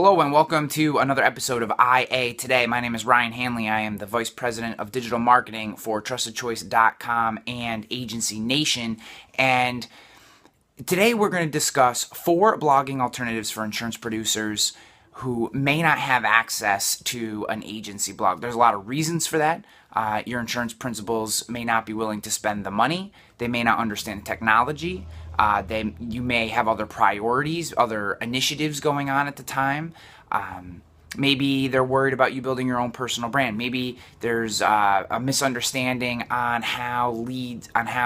Hello and welcome to another episode of IA Today. My name is Ryan Hanley. I am the Vice President of Digital Marketing for TrustedChoice.com and Agency Nation. And today we're going to discuss 4 blogging alternatives for insurance producers who may not have access to an agency blog. There's a lot of reasons for that. Your insurance principals may not be willing to spend the money. They may not understand technology. You may have other priorities, other initiatives going on at the time. Maybe they're worried about you building your own personal brand. Maybe there's a misunderstanding on how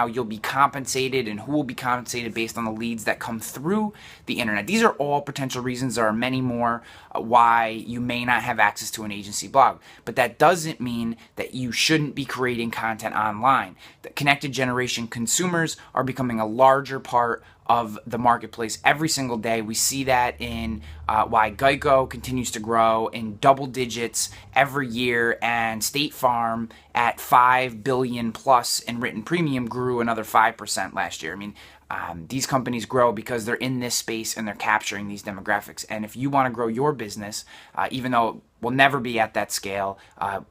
you'll be compensated and who will be compensated based on the leads that come through the internet. These are all potential reasons. There are many more why you may not have access to an agency blog. But that doesn't mean that you shouldn't be creating content online. The connected generation consumers are becoming a larger part of the marketplace every single day. We see that in why Geico continues to grow in double digits every year, and State Farm at $5 billion plus in written premium grew another 5% last year. I mean, these companies grow because they're in this space and they're capturing these demographics. And if you want to grow your business, even though we'll never be at that scale,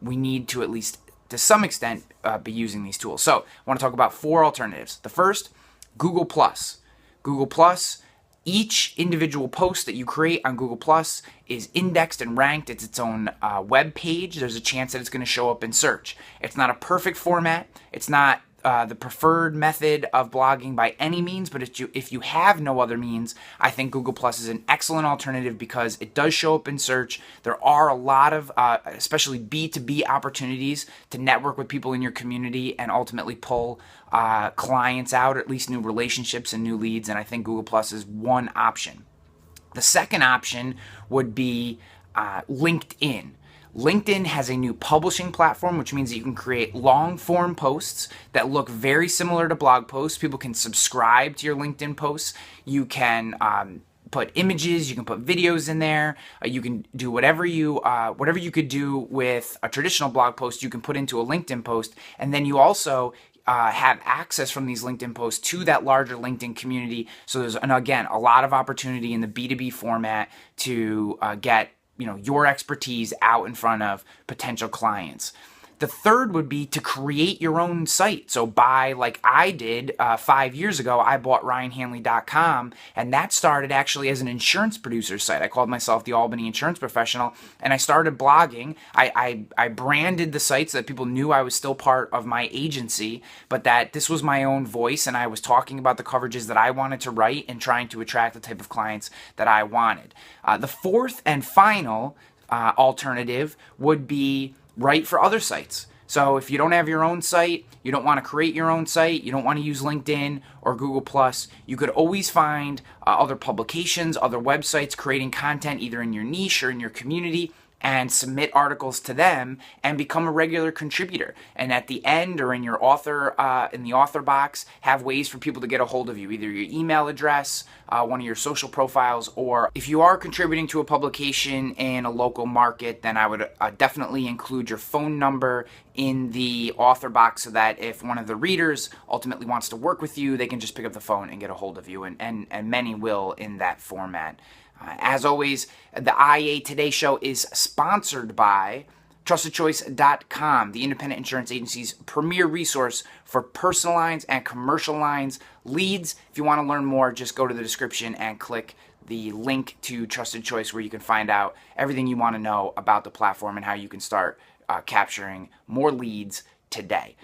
we need to, at least to some extent, be using these tools. So I want to talk about 4 alternatives. The first, Google Plus. Google Plus, each individual post that you create on Google Plus is indexed and ranked. It's its own web page. There's a chance that it's going to show up in search. It's not a perfect format. It's not the preferred method of blogging by any means, but if you have no other means, I think Google Plus is an excellent alternative because it does show up in search. There are a lot of, especially B2B opportunities to network with people in your community and ultimately pull clients out, or at least new relationships and new leads, and I think Google Plus is one option. The second option would be LinkedIn. LinkedIn has a new publishing platform, which means that you can create long-form posts that look very similar to blog posts. People can subscribe to your LinkedIn posts. You can put images, you can put videos in there. You can do whatever you could do with a traditional blog post, you can put into a LinkedIn post. And then you also have access from these LinkedIn posts to that larger LinkedIn community. So there's, and again, a lot of opportunity in the B2B format to get your expertise out in front of potential clients. The third would be to create your own site. So like I did 5 years ago, I bought RyanHanley.com, and that started actually as an insurance producer site. I called myself the Albany Insurance Professional, and I started blogging. I branded the site so that people knew I was still part of my agency, but that this was my own voice, and I was talking about the coverages that I wanted to write and trying to attract the type of clients that I wanted. The fourth and final alternative would be write for other sites. So if you don't have your own site, you don't want to create your own site, you don't want to use LinkedIn or Google+, you could always find other publications, other websites creating content either in your niche or in your community, and submit articles to them and become a regular contributor. And at the end or in your author, in the author box, have ways for people to get a hold of you, either your email address, one of your social profiles, or if you are contributing to a publication in a local market, then I would definitely include your phone number in the author box so that if one of the readers ultimately wants to work with you, they can just pick up the phone and get a hold of you, and many will in that format. As always, the IA Today show is sponsored by TrustedChoice.com, the independent insurance agency's premier resource for personal lines and commercial lines leads. If you want to learn more, just go to the description and click the link to Trusted Choice, where you can find out everything you want to know about the platform and how you can start capturing more leads today.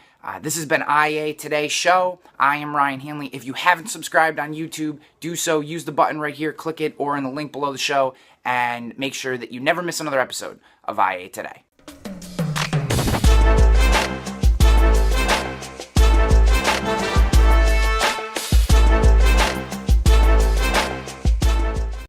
This has been IA Today show. I am Ryan Hanley. If you haven't subscribed on YouTube, do so. Use the button right here, click it, or in the link below the show, and make sure that you never miss another episode of IA Today.